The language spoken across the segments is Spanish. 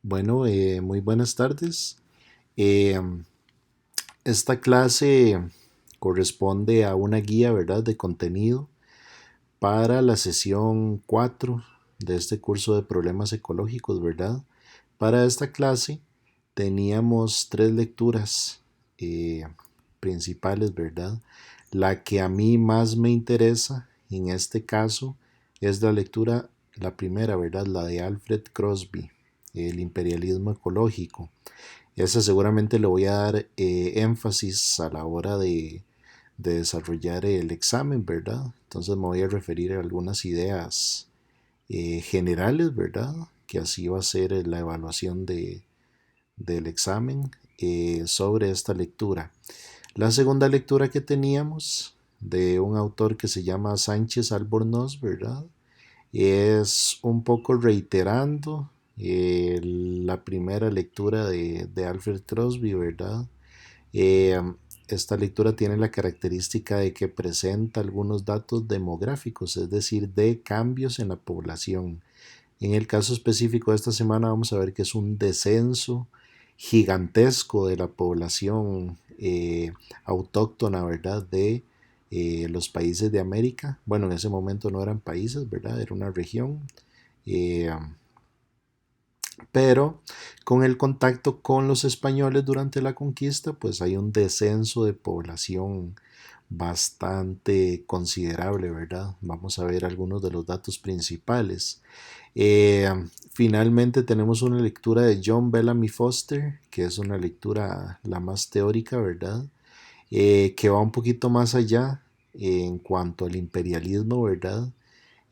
Bueno, muy buenas tardes. Eh, Esta clase corresponde a una guía, ¿verdad?, de contenido para la sesión 4 de este curso de problemas ecológicos, ¿verdad? Para esta clase teníamos tres lecturas eh, principales, ¿verdad? La que a mí más me interesa en este caso es la lectura, la primera, ¿verdad? La de Alfred Crosby, El imperialismo ecológico. Esa seguramente le voy a dar énfasis a la hora de desarrollar el examen, ¿verdad? Entonces me voy a referir a algunas ideas generales, ¿verdad? Que así va a ser la evaluación del examen sobre esta lectura. La segunda lectura que teníamos de un autor que se llama Sánchez Albornoz, ¿verdad? Es un poco reiterando la primera lectura de Alfred Crosby, ¿verdad? Eh, Esta lectura tiene la característica de que presenta algunos datos demográficos, es decir, de cambios en la población. En el caso específico de esta semana vamos a ver que es un descenso gigantesco de la población autóctona, ¿verdad? De los países de América. Bueno, en ese momento no eran países, ¿verdad? Era una región. Eh, pero con el contacto con los españoles durante la conquista, pues hay un descenso de población bastante considerable, ¿verdad? Vamos a ver algunos de los datos principales. Eh, Finalmente tenemos una lectura de John Bellamy Foster, que es una lectura la más teórica, ¿verdad? Que va un poquito más allá en cuanto al imperialismo, ¿verdad?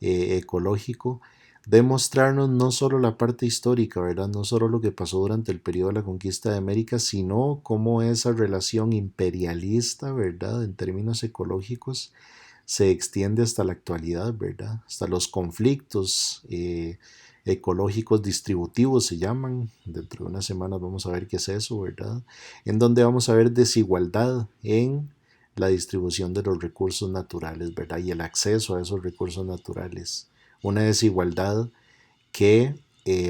Ecológico, demostrarnos no solo la parte histórica, ¿verdad? No solo lo que pasó durante el periodo de la conquista de América, sino cómo esa relación imperialista, ¿verdad? En términos ecológicos, se extiende hasta la actualidad, ¿verdad? Hasta los conflictos ecológicos distributivos se llaman. Dentro de unas semanas vamos a ver qué es eso, ¿verdad? En donde vamos a ver desigualdad en la distribución de los recursos naturales, ¿verdad? Y el acceso a esos recursos naturales. Una desigualdad que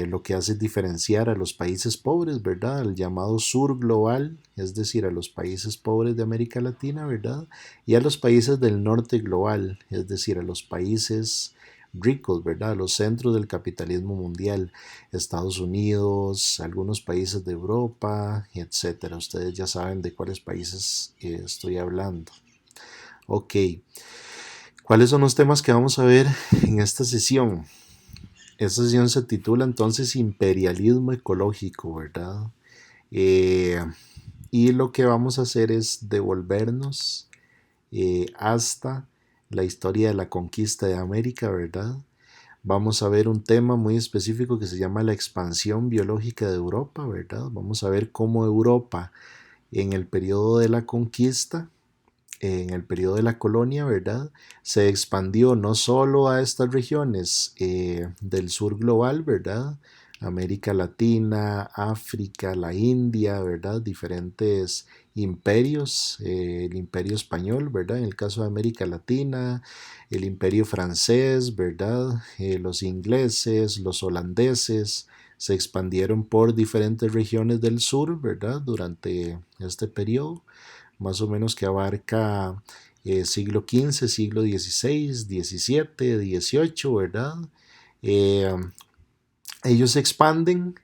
lo que hace es diferenciar a los países pobres, ¿verdad? Al llamado sur global, es decir, a los países pobres de América Latina, ¿verdad? Y a los países del norte global, es decir, a los países ricos, ¿verdad? Los centros del capitalismo mundial, Estados Unidos, algunos países de Europa, etcétera. Ustedes ya saben de cuáles países estoy hablando. Ok, ¿cuáles son los temas que vamos a ver en esta sesión? Esta sesión se titula entonces Imperialismo Ecológico, ¿verdad? Eh, y lo que vamos a hacer es devolvernos hasta la historia de la conquista de América, ¿verdad? Vamos a ver un tema muy específico que se llama la expansión biológica de Europa, ¿verdad? Vamos a ver cómo Europa en el periodo de la conquista, en el periodo de la colonia, ¿verdad? Se expandió no solo a estas regiones del sur global, ¿verdad? América Latina, África, la India, ¿verdad? Diferentes imperios, el imperio español, ¿verdad? En el caso de América Latina, el imperio francés, ¿verdad? Los ingleses, los holandeses, se expandieron por diferentes regiones del sur, ¿verdad? Durante este periodo más o menos que abarca siglo XV, siglo XVI, XVII, XVIII, ¿verdad? Eh, Ellos se expanden,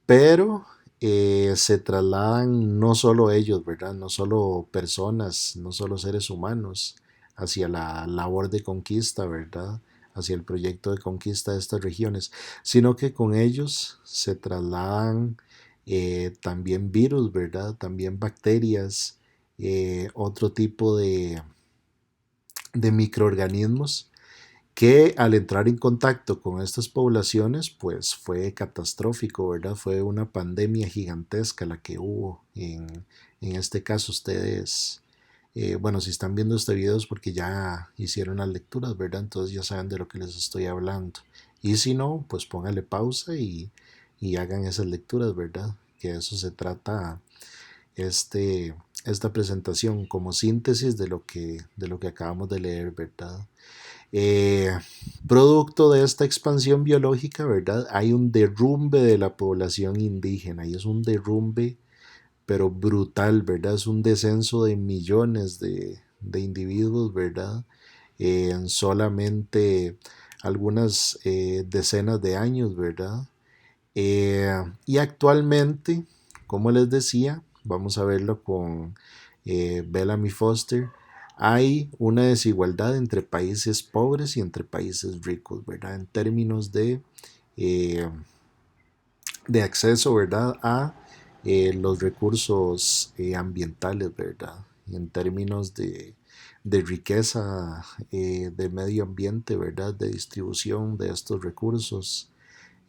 pero se trasladan no solo ellos, ¿verdad? No solo personas, no solo seres humanos hacia la labor de conquista, ¿verdad? Hacia el proyecto de conquista de estas regiones, sino que con ellos se trasladan también virus, ¿verdad? También bacterias, otro tipo de microorganismos que al entrar en contacto con estas poblaciones, pues fue catastrófico, ¿verdad? Fue una pandemia gigantesca la que hubo en este caso. Ustedes, bueno, si están viendo este video es porque ya hicieron las lecturas, ¿verdad? Entonces ya saben de lo que les estoy hablando. Y si no, pues póngale pausa y hagan esas lecturas, ¿verdad? Que de eso se trata este, esta presentación como síntesis de lo que acabamos de leer, ¿verdad? Eh, Producto de esta expansión biológica, ¿verdad? Hay un derrumbe de la población indígena y es un derrumbe pero brutal, ¿verdad? Es un descenso de millones de individuos, ¿verdad? En solamente algunas decenas de años, ¿verdad? Y actualmente, como les decía, vamos a verlo con Bellamy Foster, hay una desigualdad entre países pobres y entre países ricos, ¿verdad? En términos eh, de acceso, ¿verdad? A los recursos ambientales, ¿verdad? En términos de riqueza de medio ambiente, ¿verdad? De distribución de estos recursos,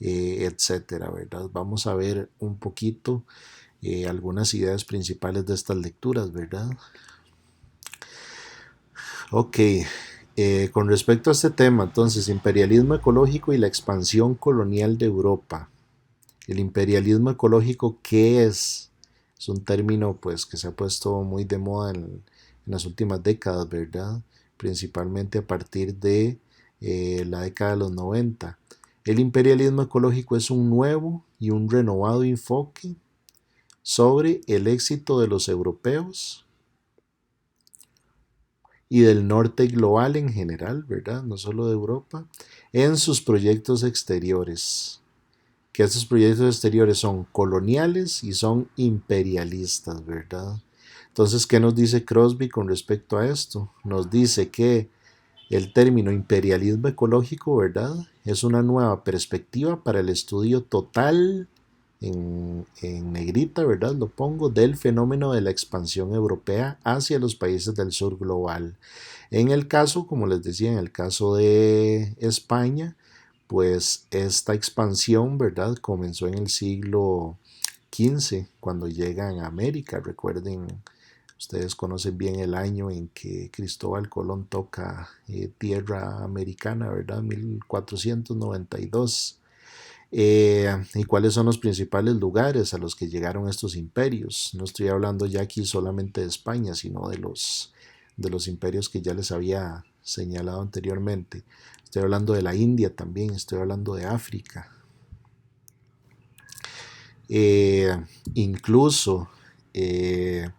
etcétera, ¿verdad? Vamos a ver un poquito algunas ideas principales de estas lecturas, ¿verdad? Ok, con respecto a este tema, entonces, imperialismo ecológico y la expansión colonial de Europa. El imperialismo ecológico, ¿qué es? Es un término pues que se ha puesto muy de moda en las últimas décadas, ¿verdad? Principalmente a partir de la década de los 90. El imperialismo ecológico es un nuevo y un renovado enfoque sobre el éxito de los europeos y del norte global en general, ¿verdad? No solo de Europa, en sus proyectos exteriores. Que estos proyectos exteriores son coloniales y son imperialistas, ¿verdad? Entonces, ¿qué nos dice Crosby con respecto a esto? Nos dice que el término imperialismo ecológico, ¿verdad? Es una nueva perspectiva para el estudio total, en negrita, ¿verdad? Lo pongo, del fenómeno de la expansión europea hacia los países del sur global. En el caso, como les decía, en el caso de España, pues esta expansión, ¿verdad? Comenzó en el siglo XV, cuando llegan a América. Recuerden, ustedes conocen bien el año en que Cristóbal Colón toca tierra americana, ¿verdad? 1492. ¿Y cuáles son los principales lugares a los que llegaron estos imperios? No estoy hablando ya aquí solamente de España, sino de los imperios que ya les había señalado anteriormente. Estoy hablando de la India también, estoy hablando de África. Eh, Incluso eh,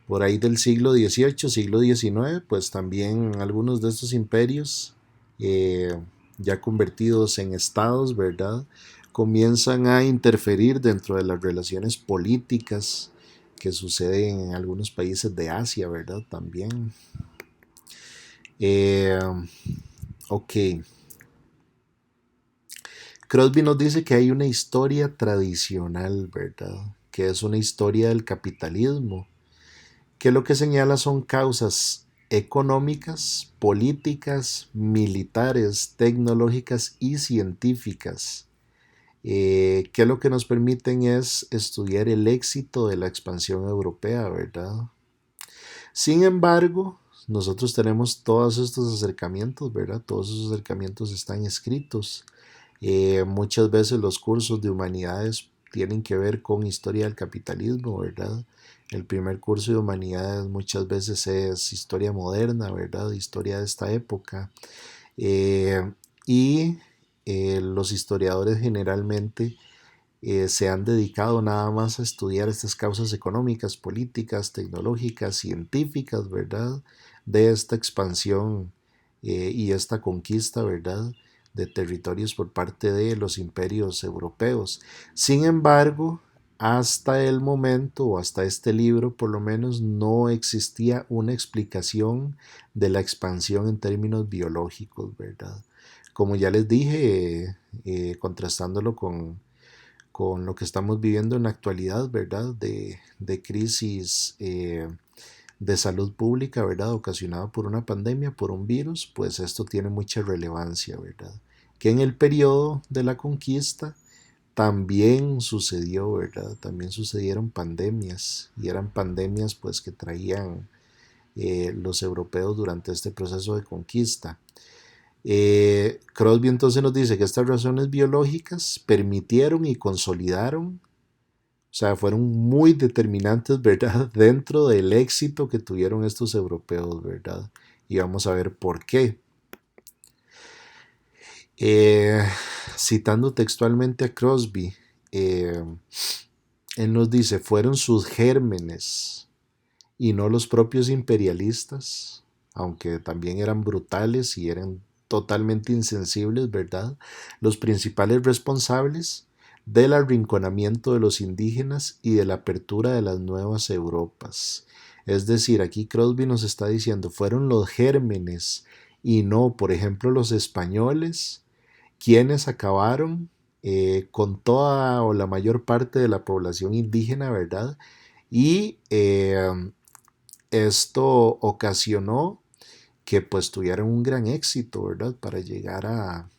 por ahí del siglo XVIII, siglo XIX, pues también algunos de estos imperios, eh, ya convertidos en estados, ¿verdad? Comienzan a interferir dentro de las relaciones políticas que suceden en algunos países de Asia, ¿verdad? También. Eh, ok. Crosby nos dice que hay una historia tradicional, ¿verdad? Que es una historia del capitalismo, que lo que señala son causas económicas, políticas, militares, tecnológicas y científicas, que lo que nos permiten es estudiar el éxito de la expansión europea, ¿verdad? Sin embargo, nosotros tenemos todos estos acercamientos, ¿verdad? Todos esos acercamientos están escritos. Muchas veces los cursos de humanidades tienen que ver con historia del capitalismo, ¿verdad? El primer curso de humanidades muchas veces es historia moderna, ¿verdad? Historia de esta época. Eh, y los historiadores generalmente se han dedicado nada más a estudiar estas causas económicas, políticas, tecnológicas, científicas, ¿verdad? De esta expansión y esta conquista, ¿verdad? De territorios por parte de los imperios europeos. Sin embargo, hasta el momento, o hasta este libro por lo menos, no existía una explicación de la expansión en términos biológicos, ¿verdad? Como ya les dije, contrastándolo con lo que estamos viviendo en la actualidad, ¿verdad? De crisis de salud pública, ¿verdad? Ocasionada por una pandemia, por un virus, pues esto tiene mucha relevancia, ¿verdad? Que en el periodo de la conquista también sucedió, ¿verdad? También sucedieron pandemias y eran pandemias pues que traían los europeos durante este proceso de conquista. Crosby entonces nos dice que estas razones biológicas permitieron y consolidaron, o sea, fueron muy determinantes, ¿verdad? Dentro del éxito que tuvieron estos europeos, ¿verdad? Y vamos a ver por qué. Eh, Citando textualmente a Crosby, eh, él nos dice, fueron sus gérmenes y no los propios imperialistas, aunque también eran brutales y eran totalmente insensibles, ¿verdad? Los principales responsables del arrinconamiento de los indígenas y de la apertura de las nuevas Europas. Es decir, aquí Crosby nos está diciendo, fueron los gérmenes y no, por ejemplo, los españoles quienes acabaron con toda o la mayor parte de la población indígena, ¿verdad? Y esto ocasionó que pues tuvieran un gran éxito, ¿verdad? Para llegar a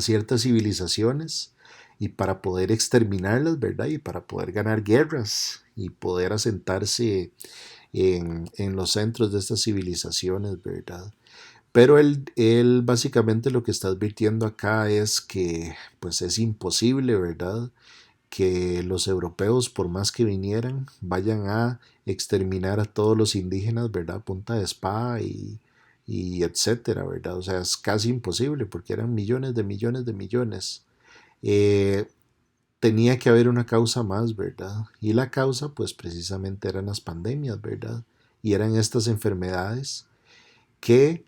ciertas civilizaciones y para poder exterminarlas, ¿verdad? Y para poder ganar guerras y poder asentarse en los centros de estas civilizaciones, ¿verdad? Pero él básicamente lo que está advirtiendo acá es que pues es imposible, ¿verdad? Que los europeos, por más que vinieran, vayan a exterminar a todos los indígenas, ¿verdad? A punta de espada y etcétera, ¿verdad? O sea, es casi imposible porque eran millones de millones de millones. Eh, Tenía que haber una causa más, ¿verdad? Y la causa, pues precisamente eran las pandemias, ¿verdad? Y eran estas enfermedades que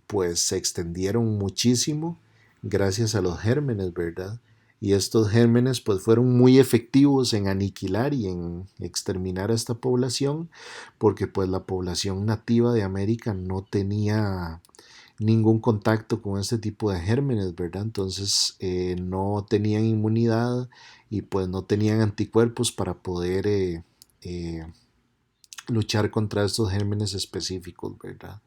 pues se extendieron muchísimo gracias a los gérmenes, ¿verdad? Y estos gérmenes pues fueron muy efectivos en aniquilar y en exterminar a esta población porque pues la población nativa de América no tenía ningún contacto con este tipo de gérmenes, ¿verdad? Entonces no tenían inmunidad y pues no tenían anticuerpos para poder luchar contra estos gérmenes específicos, ¿verdad?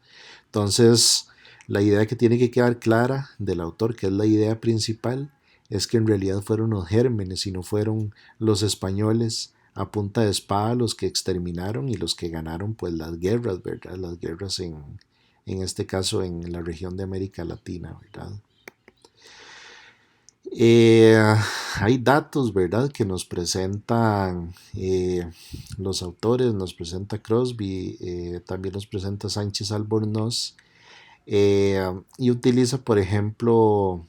Entonces, la idea que tiene que quedar clara del autor, que es la idea principal, es que en realidad fueron los gérmenes y no fueron los españoles a punta de espada los que exterminaron y los que ganaron pues las guerras, ¿verdad? Las guerras en este caso en la región de América Latina, ¿verdad? Eh, Hay datos, ¿verdad?, que nos presentan los autores, nos presenta Crosby, también nos presenta Sánchez Albornoz, y utiliza, por ejemplo,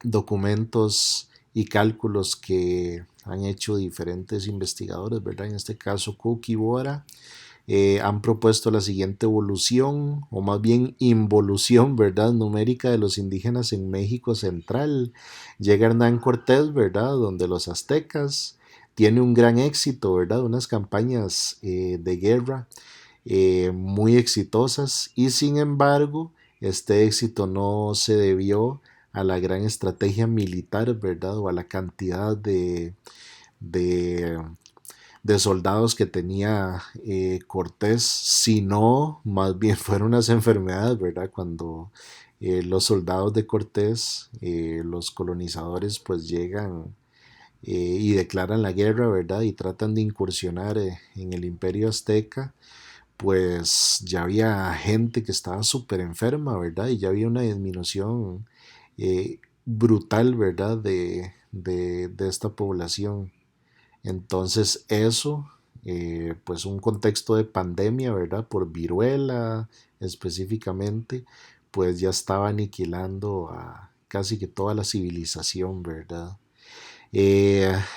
documentos y cálculos que han hecho diferentes investigadores, ¿verdad? En este caso, Cook y Bora han propuesto la siguiente evolución, o más bien involución, ¿verdad? Numérica de los indígenas en México Central. Llega Hernán Cortés, ¿verdad? Donde los aztecas tiene un gran éxito, ¿verdad? Unas campañas de guerra muy exitosas y sin embargo este éxito no se debió a la gran estrategia militar, ¿verdad? O a la cantidad de, de soldados que tenía Cortés, sino más bien fueron unas enfermedades, ¿verdad? Cuando los soldados de Cortés, los colonizadores, pues llegan y declaran la guerra, ¿verdad? Y tratan de incursionar en el imperio azteca, pues ya había gente que estaba súper enferma, ¿verdad? Y ya había una disminución brutal, ¿verdad? De esta población. Entonces eso, pues un contexto de pandemia, ¿verdad? Por viruela específicamente, pues ya estaba aniquilando a casi que toda la civilización, ¿verdad?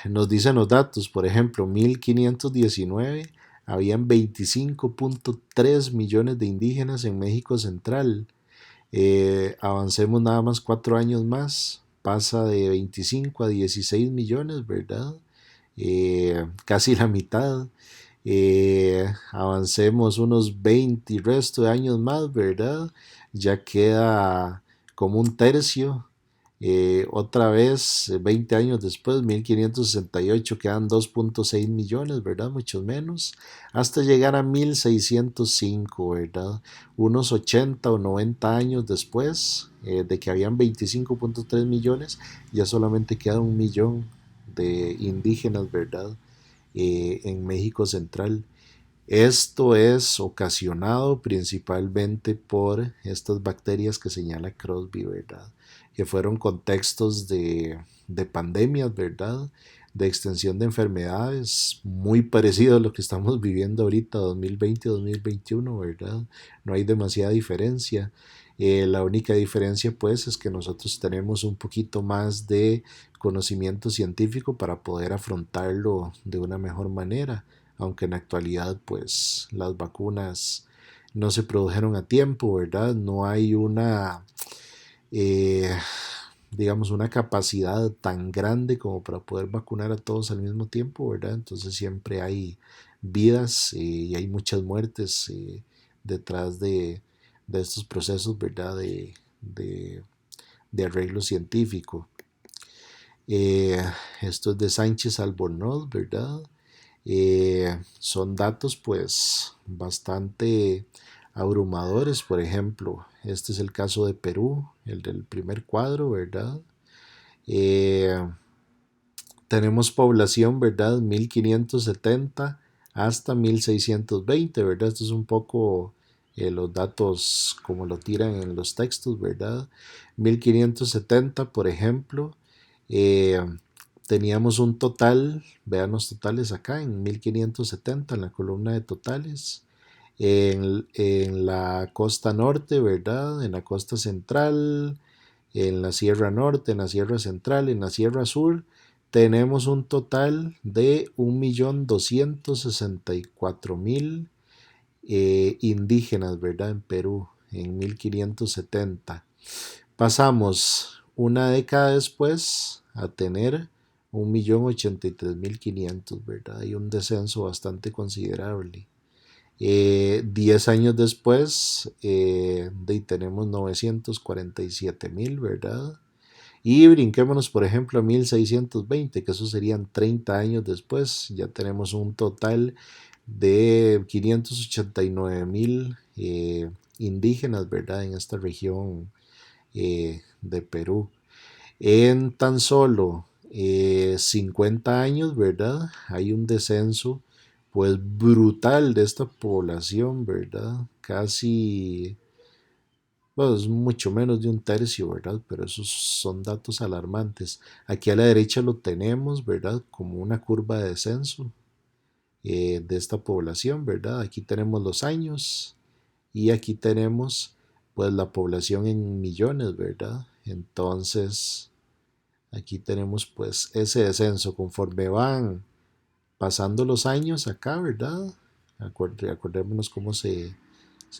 Nos dicen los datos, por ejemplo, 1519 habían 25.3 millones de indígenas en México Central. Avancemos nada más 4 años más, pasa de 25 a 16 millones, ¿verdad? Casi la mitad. Avancemos unos 20 y resto de años más, ¿verdad? Ya queda como un tercio. Otra vez, 20 años después, 1568, quedan 2.6 millones, ¿verdad? Muchos menos, hasta llegar a 1605, ¿verdad? Unos 80 o 90 años después de que habían 25.3 millones, ya solamente queda 1 millón de indígenas, ¿verdad? En México Central. Esto es ocasionado principalmente por estas bacterias que señala Crosby, ¿verdad? Que fueron contextos de pandemias, ¿verdad? De extensión de enfermedades, muy parecido a lo que estamos viviendo ahorita, 2020-2021, ¿verdad? No hay demasiada diferencia. La única diferencia pues es que nosotros tenemos un poquito más de conocimiento científico para poder afrontarlo de una mejor manera, aunque en la actualidad pues las vacunas no se produjeron a tiempo, ¿verdad? No hay una, eh, digamos, una capacidad tan grande como para poder vacunar a todos al mismo tiempo, ¿verdad? Entonces siempre hay vidas y hay muchas muertes detrás de estos procesos, ¿verdad? De arreglo científico. Eh, Esto es de Sánchez Albornoz, ¿verdad? Son datos pues bastante abrumadores. Por ejemplo, este es el caso de Perú, el del primer cuadro, ¿verdad? Eh, Tenemos población, ¿verdad? 1570 hasta 1620, ¿verdad? Esto es un poco los datos como lo tiran en los textos, ¿verdad? 1570, por ejemplo, eh, teníamos un total, vean los totales acá, en 1570 en la columna de totales, en la costa norte, ¿verdad? En la costa central, en la Sierra Norte, en la Sierra Central, en la Sierra Sur, tenemos un total de 1.264.000 indígenas, ¿verdad? En Perú, en 1570. Pasamos una década después a tener 1.083.500, ¿verdad? Hay un descenso bastante considerable. 10 años después tenemos 947.000, ¿verdad? Y brinquémonos, por ejemplo, a 1620, que eso serían 30 años después. Ya tenemos un total de 589.000 indígenas, ¿verdad? En esta región de Perú. En tan solo 50 años, ¿verdad? Hay un descenso pues brutal de esta población, ¿verdad? Casi, bueno, es mucho menos de un tercio, ¿verdad? Pero esos son datos alarmantes. Aquí a la derecha lo tenemos, ¿verdad? Como una curva de descenso de esta población, ¿verdad? Aquí tenemos los años y aquí tenemos pues la población en millones, ¿verdad? Entonces, aquí tenemos pues ese descenso conforme van pasando los años acá, ¿verdad? Acordémonos cómo se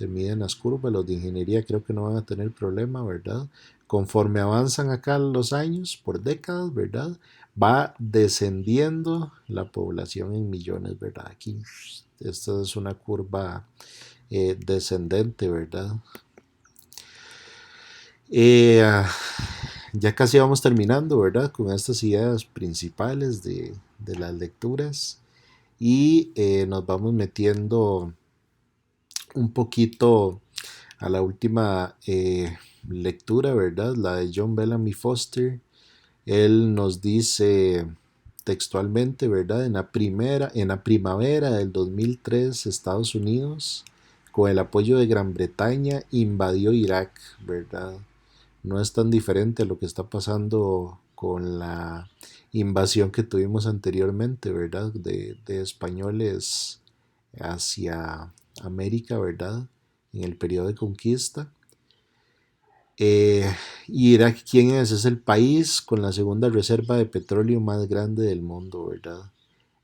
miden las curvas. Los de ingeniería creo que no van a tener problema, ¿verdad? Conforme avanzan acá los años, por décadas, ¿verdad? Va descendiendo la población en millones, ¿verdad? Aquí, esta es una curva descendente, ¿verdad? Eh, ya casi vamos terminando, ¿verdad? Con estas ideas principales de las lecturas y nos vamos metiendo un poquito a la última lectura, ¿verdad? La de John Bellamy Foster. Él nos dice textualmente, ¿verdad? En la primavera del 2003, Estados Unidos, con el apoyo de Gran Bretaña, invadió Irak, ¿verdad? No es tan diferente a lo que está pasando con la invasión que tuvimos anteriormente, ¿verdad? De españoles hacia América, ¿verdad? En el periodo de conquista. Y Irak, ¿quién es? Es el país con la segunda reserva de petróleo más grande del mundo, ¿verdad?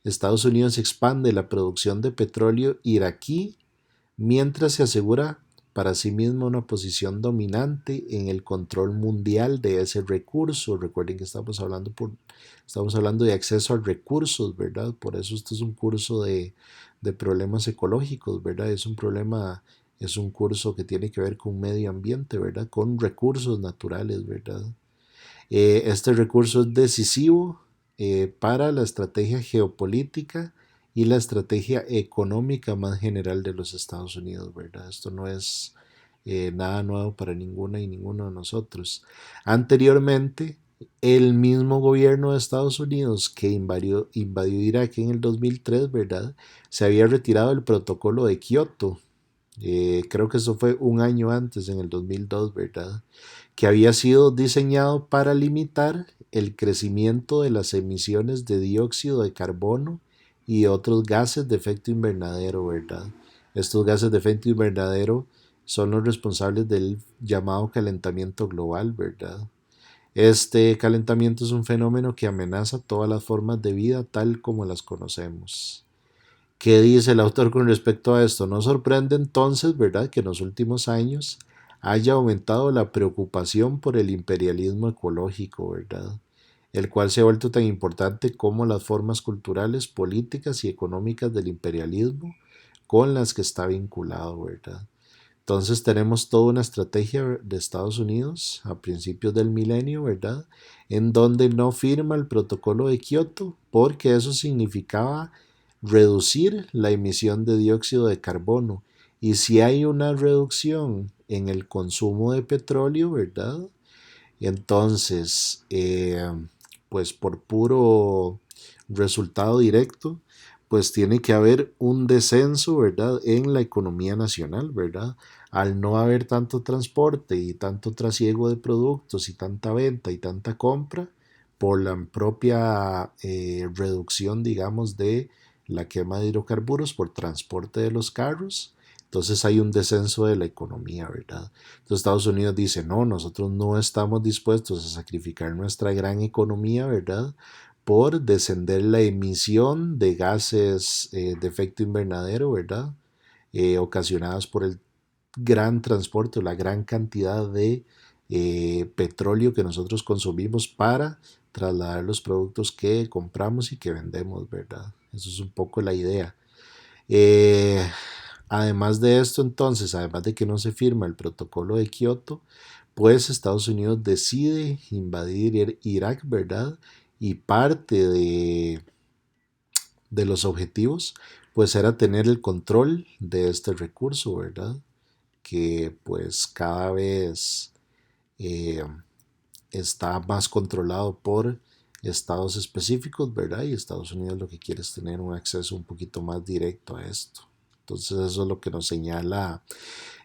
Estados Unidos expande la producción de petróleo iraquí mientras se asegura para sí mismo una posición dominante en el control mundial de ese recurso. Recuerden que estamos hablando de acceso a recursos, ¿verdad? Por eso esto es un curso de problemas ecológicos, ¿verdad? Es un curso que tiene que ver con medio ambiente, ¿verdad? Con recursos naturales, ¿verdad? Este recurso es decisivo para la estrategia geopolítica y la estrategia económica más general de los Estados Unidos, ¿verdad? Esto no es nada nuevo para ninguna y ninguno de nosotros. Anteriormente, el mismo gobierno de Estados Unidos que invadió Irak en el 2003, ¿verdad? Se había retirado del protocolo de Kioto. Creo que eso fue un año antes, en el 2002, ¿verdad? Que había sido diseñado para limitar el crecimiento de las emisiones de dióxido de carbono y otros gases de efecto invernadero, ¿verdad? Estos gases de efecto invernadero son los responsables del llamado calentamiento global, ¿verdad? Este calentamiento es un fenómeno que amenaza todas las formas de vida tal como las conocemos. ¿Qué dice el autor con respecto a esto? No sorprende entonces, ¿verdad?, que en los últimos años haya aumentado la preocupación por el imperialismo ecológico, ¿verdad?, el cual se ha vuelto tan importante como las formas culturales, políticas y económicas del imperialismo con las que está vinculado, ¿verdad? Entonces tenemos toda una estrategia de Estados Unidos a principios del milenio, ¿verdad?, en donde no firma el protocolo de Kioto porque eso significaba reducir la emisión de dióxido de carbono. Y si hay una reducción en el consumo de petróleo, ¿verdad? Entonces, pues por puro resultado directo, pues tiene que haber un descenso, ¿verdad?, en la economía nacional, ¿verdad? Al no haber tanto transporte y tanto trasiego de productos y tanta venta y tanta compra, por la propia reducción, digamos, de la quema de hidrocarburos por transporte de los carros, entonces hay un descenso de la economía, ¿verdad? Entonces Estados Unidos dice, no, nosotros no estamos dispuestos a sacrificar nuestra gran economía, ¿verdad?, por descender la emisión de gases de efecto invernadero, ¿verdad?, ocasionadas por el gran transporte o la gran cantidad de petróleo que nosotros consumimos para trasladar los productos que compramos y que vendemos, ¿verdad? Eso es un poco la idea. Eh, Además de esto, entonces, además de que no se firma el protocolo de Kioto, pues Estados Unidos decide invadir Irak, ¿verdad? Y parte de los objetivos, pues era tener el control de este recurso, ¿verdad? Que pues cada vez eh, está más controlado por estados específicos, ¿verdad? Y Estados Unidos lo que quiere es tener un acceso un poquito más directo a esto. Entonces eso es lo que nos señala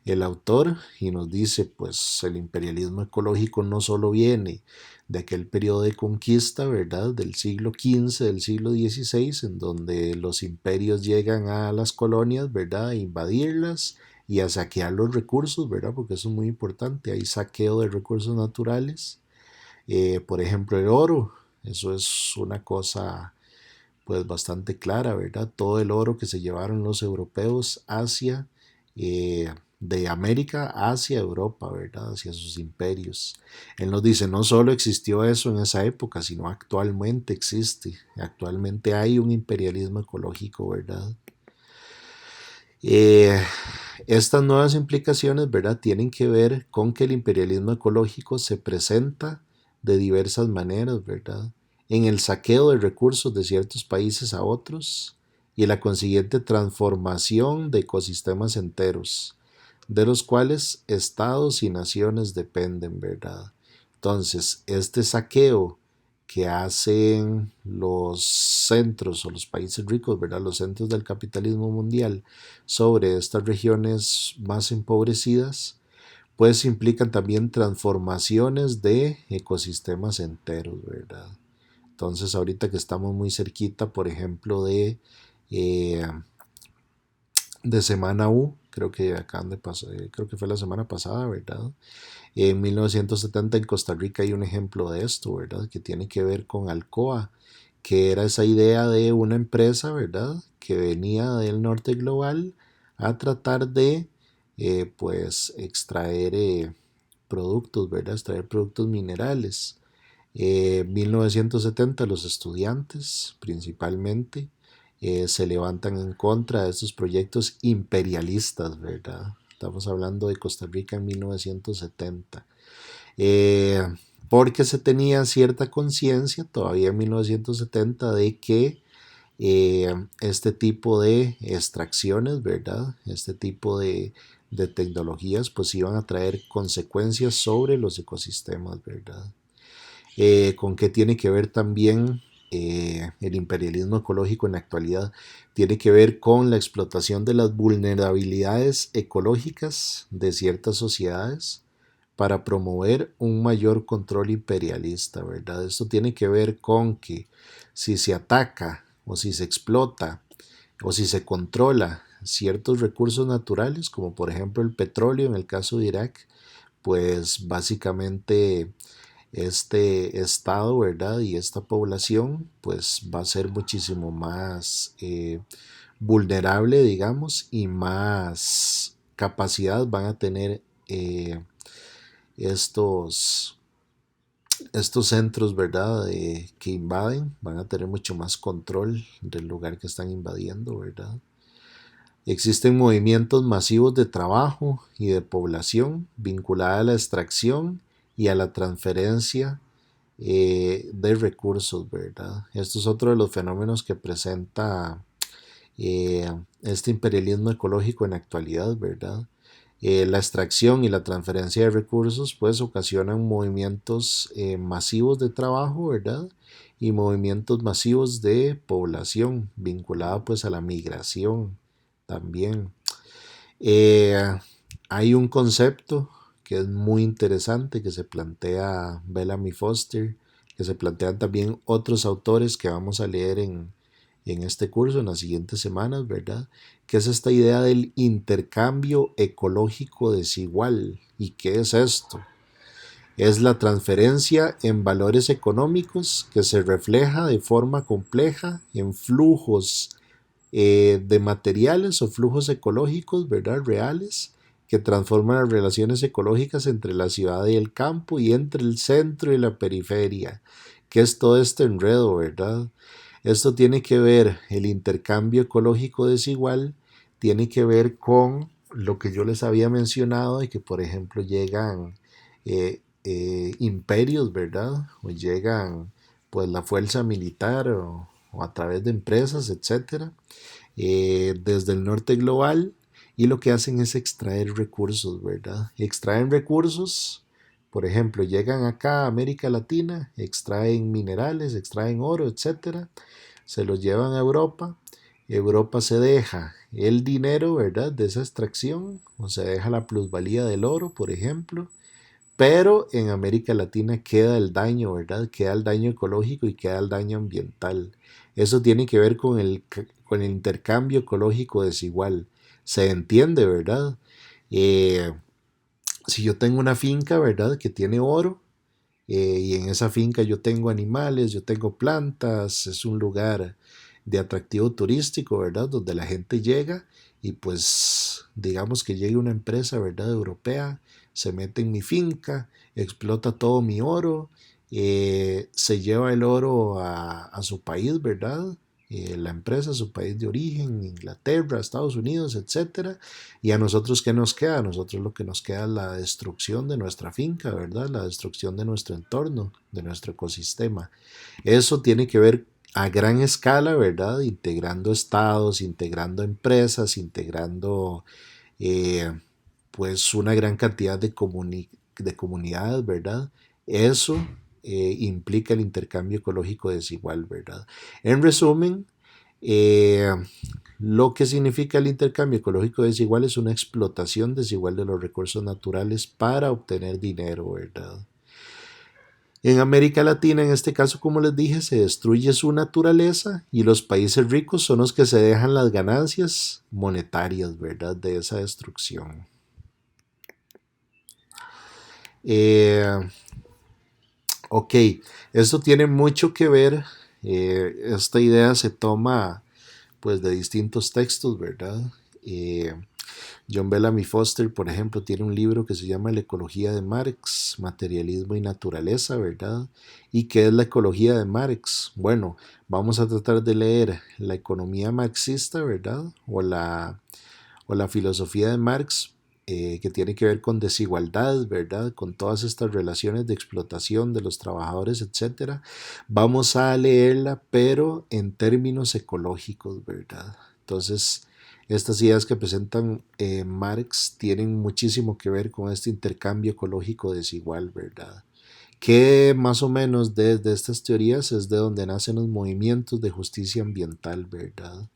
el autor y nos dice, pues el imperialismo ecológico no solo viene de aquel periodo de conquista, ¿verdad?, del siglo XV, del siglo XVI, en donde los imperios llegan a las colonias, ¿verdad?, a invadirlas y a saquear los recursos, ¿verdad?, porque eso es muy importante, hay saqueo de recursos naturales, por ejemplo el oro, eso es una cosa pues bastante clara, ¿verdad? Todo el oro que se llevaron los europeos hacia, de América hacia Europa, ¿verdad? Hacia sus imperios. Él nos dice, no solo existió eso en esa época, sino actualmente existe. Actualmente hay un imperialismo ecológico, ¿verdad? Eh, Estas nuevas implicaciones, ¿verdad?, tienen que ver con que el imperialismo ecológico se presenta de diversas maneras, ¿verdad? En el saqueo de recursos de ciertos países a otros y la consiguiente transformación de ecosistemas enteros, de los cuales estados y naciones dependen, ¿verdad? Entonces, este saqueo que hacen los centros o los países ricos, ¿verdad?, los centros del capitalismo mundial sobre estas regiones más empobrecidas, pues implican también transformaciones de ecosistemas enteros, ¿verdad? Entonces, ahorita que estamos muy cerquita, por ejemplo, eh, de Semana U, creo que acaban de pasar, creo que fue la semana pasada, ¿verdad? En 1970 en Costa Rica hay un ejemplo de esto, ¿verdad?, que tiene que ver con Alcoa, que era esa idea de una empresa, ¿verdad?, que venía del norte global a tratar de, pues, extraer productos, ¿verdad?, extraer productos minerales. En 1970 los estudiantes, principalmente, se levantan en contra de estos proyectos imperialistas, ¿verdad? Estamos hablando de Costa Rica en 1970. Eh, Porque se tenía cierta conciencia todavía en 1970 de que este tipo de extracciones, ¿verdad? Este tipo de tecnologías pues iban a traer consecuencias sobre los ecosistemas, ¿verdad? Con qué tiene que ver también el imperialismo ecológico en la actualidad. Tiene que ver con la explotación de las vulnerabilidades ecológicas de ciertas sociedades para promover un mayor control imperialista, ¿verdad? Esto tiene que ver con que si se ataca o si se explota o si se controla ciertos recursos naturales, como por ejemplo el petróleo en el caso de Irak, pues básicamente este estado, ¿verdad? Y esta población, pues va a ser muchísimo más vulnerable, digamos, y más capacidad van a tener estos, estos centros, ¿verdad? Que invaden, van a tener mucho más control del lugar que están invadiendo, ¿verdad? Existen movimientos masivos de trabajo y de población vinculada a la extracción y a la transferencia de recursos, ¿verdad? Esto es otro de los fenómenos que presenta este imperialismo ecológico en la actualidad, ¿verdad? La extracción y la transferencia de recursos pues ocasionan movimientos masivos de trabajo, ¿verdad? Y movimientos masivos de población vinculada pues a la migración también. Eh, Hay un concepto que es muy interesante que se plantea Bellamy Foster, que se plantean también otros autores que vamos a leer en este curso en las siguientes semanas, ¿verdad? Que es esta idea del intercambio ecológico desigual. ¿Y qué es esto? Es la transferencia en valores económicos que se refleja de forma compleja en flujos de materiales o flujos ecológicos, ¿verdad? Reales, que transforman las relaciones ecológicas entre la ciudad y el campo y entre el centro y la periferia. ¿Qué es todo este enredo, verdad? Esto tiene que ver, el intercambio ecológico desigual, tiene que ver con lo que yo les había mencionado de que, por ejemplo, llegan imperios, ¿verdad? O llegan, pues, la fuerza militar o a través de empresas, etcétera, desde el norte global y lo que hacen es extraer recursos, ¿verdad? Extraen recursos, por ejemplo, llegan acá a América Latina, extraen minerales, extraen oro, etcétera, se los llevan a Europa, Europa se deja el dinero, ¿verdad? De esa extracción, o se deja la plusvalía del oro, por ejemplo, pero en América Latina queda el daño, ¿verdad? Queda el daño ecológico y queda el daño ambiental. Eso tiene que ver con el intercambio ecológico desigual. Se entiende, ¿verdad? Eh, si yo tengo una finca, ¿verdad? Que tiene oro, y en esa finca yo tengo animales, yo tengo plantas, es un lugar de atractivo turístico, ¿verdad? Donde la gente llega y pues digamos que llegue una empresa, ¿verdad? Europea, se mete en mi finca, explota todo mi oro, se lleva el oro a su país, ¿verdad? La empresa, su país de origen, Inglaterra, Estados Unidos, etcétera. Y a nosotros, ¿qué nos queda? A nosotros lo que nos queda es la destrucción de nuestra finca, ¿verdad? La destrucción de nuestro entorno, de nuestro ecosistema. Eso tiene que ver a gran escala, ¿verdad? Integrando estados, integrando empresas, integrando eh, pues una gran cantidad de comunidades, ¿verdad? Eso implica el intercambio ecológico desigual, ¿verdad? En resumen, eh, lo que significa el intercambio ecológico desigual es una explotación desigual de los recursos naturales para obtener dinero, ¿verdad? En América Latina, en este caso, como les dije, se destruye su naturaleza y los países ricos son los que se dejan las ganancias monetarias, ¿verdad? De esa destrucción. Eh, ok, esto tiene mucho que ver, esta idea se toma pues de distintos textos, ¿verdad? Eh, John Bellamy Foster, por ejemplo, tiene un libro que se llama La ecología de Marx, materialismo y naturaleza, ¿verdad? ¿Y qué es la ecología de Marx? Bueno, vamos a tratar de leer la economía marxista, ¿verdad? O la filosofía de Marx, que tiene que ver con desigualdad, ¿verdad? Con todas estas relaciones de explotación de los trabajadores, etcétera. Vamos a leerla, pero en términos ecológicos, ¿verdad? Entonces, estas ideas que presentan Marx tienen muchísimo que ver con este intercambio ecológico desigual, ¿verdad? Que más o menos desde estas teorías es de donde nacen los movimientos de justicia ambiental, ¿verdad?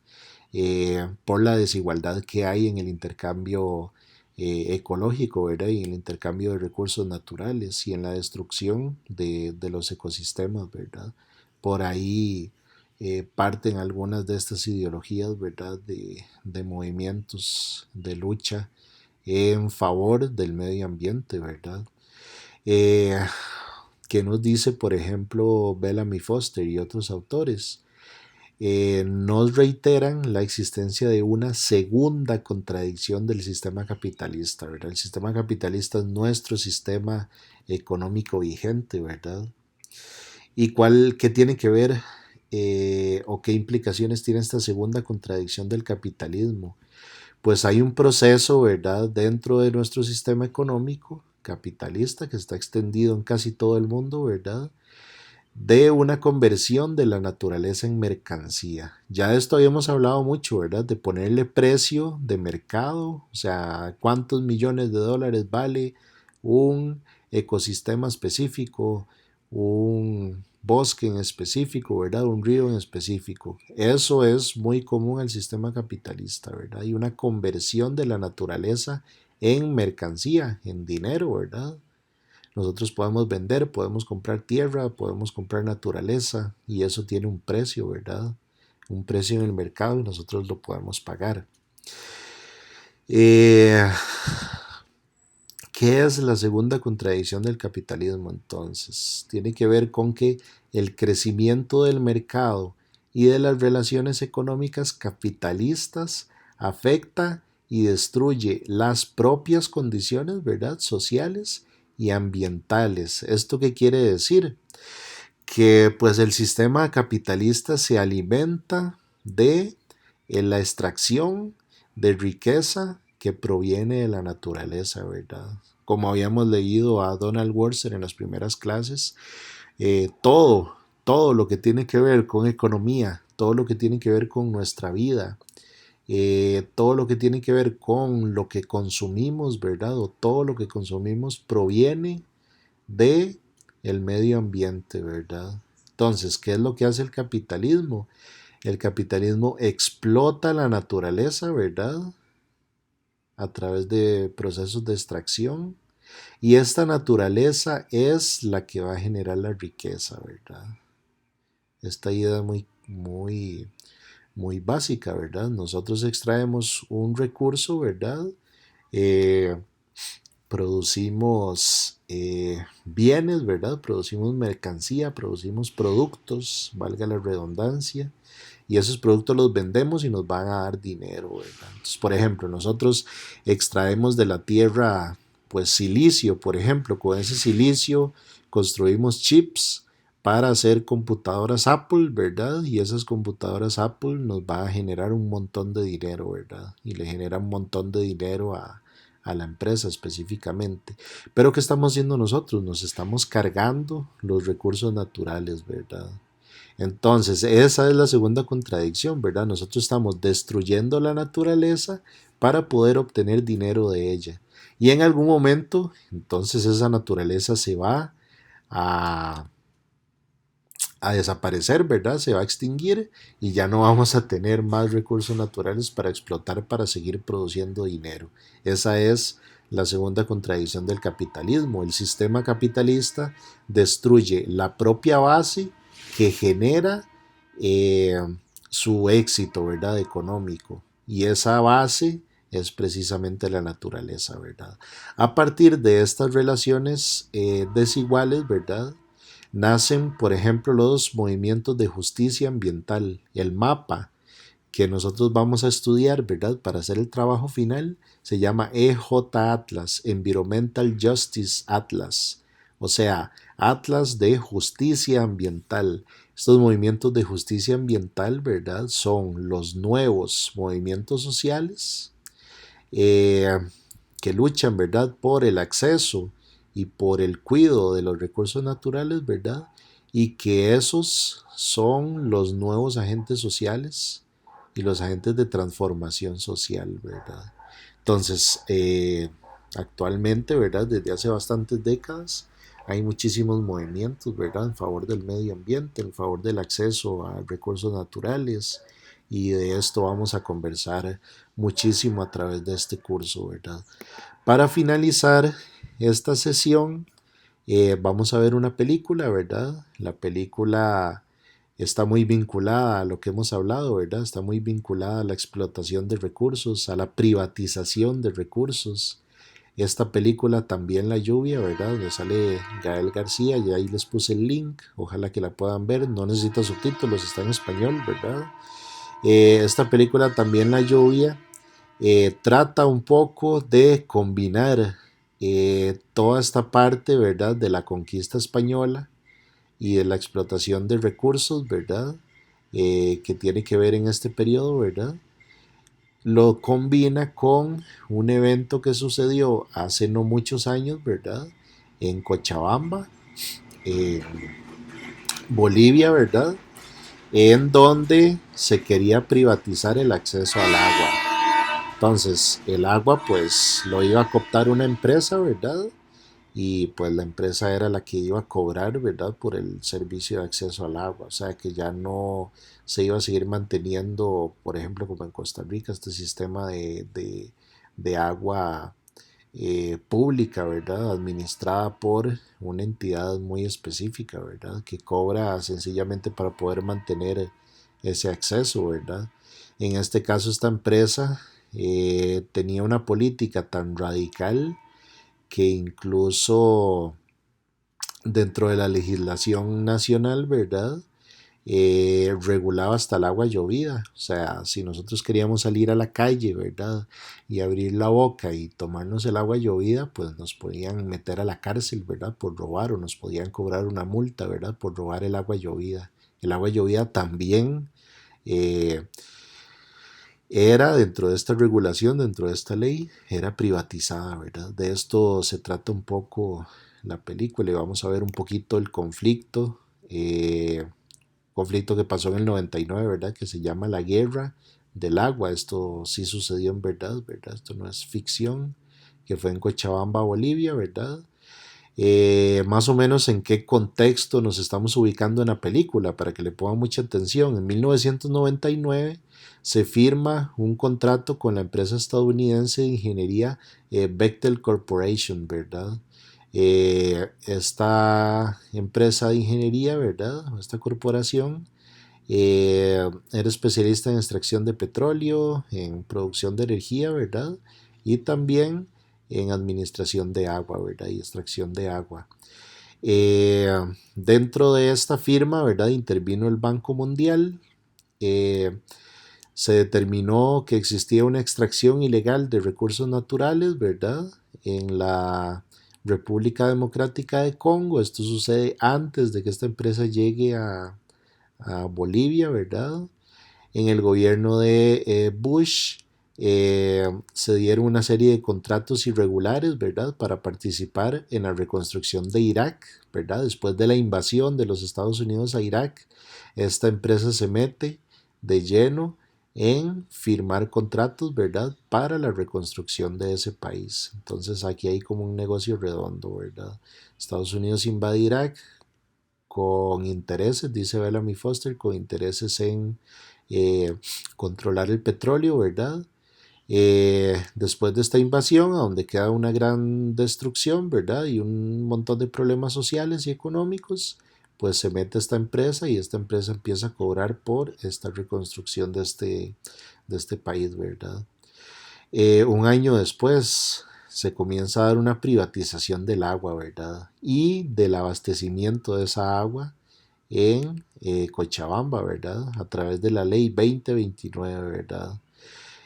Por la desigualdad que hay en el intercambio ecológico, ¿verdad? Y en el intercambio de recursos naturales y en la destrucción de los ecosistemas, ¿verdad? Por ahí parten algunas de estas ideologías, ¿verdad? De movimientos de lucha en favor del medio ambiente, ¿verdad? Eh, que nos dice, por ejemplo, Bellamy Foster y otros autores, nos reiteran la existencia de una segunda contradicción del sistema capitalista, ¿verdad? El sistema capitalista es nuestro sistema económico vigente, ¿verdad? ¿Y qué tiene que ver o qué implicaciones tiene esta segunda contradicción del capitalismo? Pues hay un proceso, ¿verdad?, dentro de nuestro sistema económico capitalista que está extendido en casi todo el mundo, ¿verdad?, de una conversión de la naturaleza en mercancía. Ya de esto habíamos hablado mucho, ¿verdad? De ponerle precio de mercado, o sea, cuántos millones de dólares vale un ecosistema específico, un bosque en específico, ¿verdad? Un río en específico. Eso es muy común en el sistema capitalista, ¿verdad? Hay una conversión de la naturaleza en mercancía, en dinero, ¿verdad? Nosotros podemos vender, podemos comprar tierra, podemos comprar naturaleza y eso tiene un precio, ¿verdad? Un precio en el mercado y nosotros lo podemos pagar. Eh, ¿Qué es la segunda contradicción del capitalismo entonces? Tiene que ver con que el crecimiento del mercado y de las relaciones económicas capitalistas afecta y destruye las propias condiciones, ¿verdad?, sociales y ambientales. ¿Esto qué quiere decir? Que pues el sistema capitalista se alimenta de la extracción de riqueza que proviene de la naturaleza, ¿verdad? Como habíamos leído a Donald Worster en las primeras clases, todo lo que tiene que ver con economía, todo lo que tiene que ver con nuestra vida, todo lo que tiene que ver con lo que consumimos, ¿verdad? O todo lo que consumimos proviene de el medio ambiente, ¿verdad? Entonces, ¿qué es lo que hace el capitalismo? El capitalismo explota la naturaleza, ¿verdad? A través de procesos de extracción. Y esta naturaleza es la que va a generar la riqueza, ¿verdad? Esta idea es muy básica, ¿verdad? Nosotros extraemos un recurso, ¿verdad? Eh, Producimos bienes, ¿verdad? Producimos mercancía, producimos productos, valga la redundancia, y esos productos los vendemos y nos van a dar dinero, ¿verdad? Entonces, por ejemplo, nosotros extraemos de la tierra, pues, silicio, por ejemplo, con ese silicio construimos chips para hacer computadoras Apple, ¿verdad? Y esas computadoras Apple nos van a generar un montón de dinero, ¿verdad? Y le genera un montón de dinero a la empresa específicamente. Pero ¿qué estamos haciendo nosotros? Nos estamos cargando los recursos naturales, ¿verdad? Entonces, esa es la segunda contradicción, ¿verdad? Nosotros estamos destruyendo la naturaleza para poder obtener dinero de ella. Y en algún momento, entonces esa naturaleza se va a, a desaparecer, ¿verdad? Se va a extinguir y ya no vamos a tener más recursos naturales para explotar para seguir produciendo dinero. Esa es la segunda contradicción del capitalismo. El sistema capitalista destruye la propia base que genera eh, su éxito, ¿verdad?, económico. Y esa base es precisamente la naturaleza, ¿verdad? A partir de estas relaciones desiguales, ¿verdad?, nacen, por ejemplo, los movimientos de justicia ambiental. El mapa que nosotros vamos a estudiar, ¿verdad?, para hacer el trabajo final, se llama EJ Atlas, Environmental Justice Atlas, o sea, Atlas de Justicia Ambiental. Estos movimientos de justicia ambiental, ¿verdad?, son los nuevos movimientos sociales eh, que luchan, ¿verdad?, por el acceso y por el cuidado de los recursos naturales, ¿verdad? Y que esos son los nuevos agentes sociales y los agentes de transformación social, ¿verdad? Entonces, actualmente, ¿verdad? Desde hace bastantes décadas hay muchísimos movimientos, ¿verdad?, en favor del medio ambiente, en favor del acceso a recursos naturales, y de esto vamos a conversar muchísimo a través de este curso, ¿verdad? Para finalizar esta sesión, vamos a ver una película, ¿verdad? La película está muy vinculada a lo que hemos hablado, ¿verdad? Está muy vinculada a la explotación de recursos, a la privatización de recursos. Esta película también La Lluvia, ¿verdad? Donde sale Gael García, y ahí les puse el link, ojalá que la puedan ver, no necesita subtítulos, está en español, ¿verdad? Esta película también La Lluvia trata un poco de combinar toda esta parte, ¿verdad? De la conquista española y de la explotación de recursos, ¿verdad? Que tiene que ver en este periodo, ¿verdad? Lo combina con un evento que sucedió hace no muchos años, ¿verdad? En Cochabamba, en Bolivia, ¿verdad? En donde se quería privatizar el acceso al agua. Entonces, el agua pues lo iba a cooptar una empresa, ¿verdad? Y pues la empresa era la que iba a cobrar, ¿verdad? Por el servicio de acceso al agua. O sea que ya no se iba a seguir manteniendo, por ejemplo, como en Costa Rica, este sistema de agua pública, ¿verdad? Administrada por una entidad muy específica, ¿verdad? Que cobra sencillamente para poder mantener ese acceso, ¿verdad? En este caso, esta empresa tenía una política tan radical que incluso dentro de la legislación nacional, ¿verdad? Regulaba hasta el agua llovida. O sea, si nosotros queríamos salir a la calle, ¿verdad? Y abrir la boca y tomarnos el agua llovida, pues nos podían meter a la cárcel, ¿verdad? Por robar, o nos podían cobrar una multa, ¿verdad? Por robar el agua llovida. El agua llovida también eh, era dentro de esta regulación, dentro de esta ley, era privatizada, ¿verdad? De esto se trata un poco la película y vamos a ver un poquito el conflicto que pasó en el 99, ¿verdad? Que se llama la Guerra del Agua. Esto sí sucedió en verdad, ¿verdad? Esto no es ficción, que fue en Cochabamba, Bolivia, ¿verdad? Más o menos en qué contexto nos estamos ubicando en la película, para que le pongan mucha atención. En 1999 se firma un contrato con la empresa estadounidense de ingeniería Bechtel Corporation, ¿verdad? Esta empresa de ingeniería, ¿verdad? Esta corporación era especialista en extracción de petróleo, en producción de energía, ¿verdad? Y también en administración de agua, ¿verdad? Y extracción de agua. Eh, Dentro de esta firma, ¿verdad? Intervino el Banco Mundial. Eh, Se determinó que existía una extracción ilegal de recursos naturales, ¿verdad? En la República Democrática de Congo. Esto sucede antes de que esta empresa llegue a Bolivia, ¿verdad? En el gobierno de Bush se dieron una serie de contratos irregulares, ¿verdad? Para participar en la reconstrucción de Irak, ¿verdad? Después de la invasión de los Estados Unidos a Irak, esta empresa se mete de lleno en firmar contratos, ¿verdad? Para la reconstrucción de ese país. Entonces aquí hay como un negocio redondo, ¿verdad? Estados Unidos invade Irak con intereses, dice Bellamy Foster, con intereses en eh, controlar el petróleo, ¿verdad? Después de esta invasión, a donde queda una gran destrucción, ¿verdad? Y un montón de problemas sociales y económicos, pues se mete esta empresa y esta empresa empieza a cobrar por esta reconstrucción de este país, ¿verdad? Un año después se comienza a dar una privatización del agua, ¿verdad? Y del abastecimiento de esa agua en Cochabamba, ¿verdad? A través de la ley 2029, ¿verdad?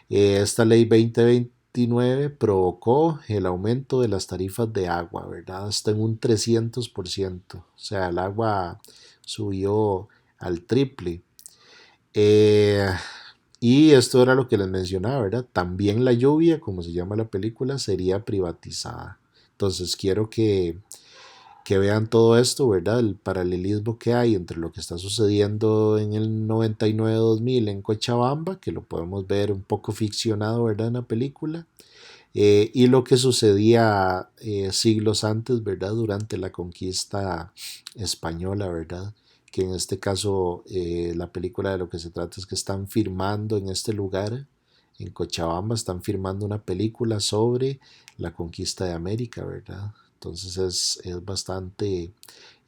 Esta ley 2029 provocó el aumento de las tarifas de agua, ¿verdad? Hasta en un 300%. O sea, el agua subió al triple. Eh, y esto era lo que les mencionaba, ¿verdad? También la lluvia, como se llama la película, sería privatizada. Entonces quiero que vean todo esto, ¿verdad? El paralelismo que hay entre lo que está sucediendo en el 99-2000 en Cochabamba, que lo podemos ver un poco ficcionado, ¿verdad? En la película, y lo que sucedía siglos antes, ¿verdad? Durante la conquista española, ¿verdad? Que en este caso la película de lo que se trata es que están firmando en este lugar, en Cochabamba, están firmando una película sobre la conquista de América, ¿verdad? Entonces es bastante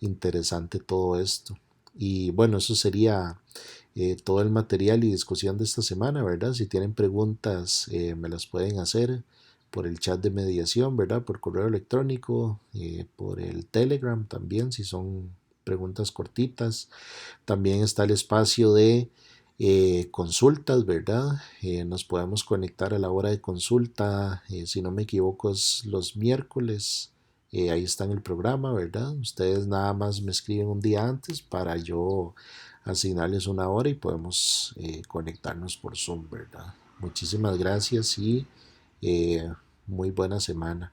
interesante todo esto. Y bueno, eso sería todo el material y discusión de esta semana, ¿verdad? Si tienen preguntas, me las pueden hacer por el chat de mediación, ¿verdad? Por correo electrónico, por el Telegram también, si son preguntas cortitas. También está el espacio de consultas, ¿verdad? Nos podemos conectar a la hora de consulta, si no me equivoco es los miércoles. Ahí está en el programa, ¿verdad? Ustedes nada más me escriben un día antes para yo asignarles una hora y podemos conectarnos por Zoom, ¿verdad? Muchísimas gracias y eh, muy buena semana.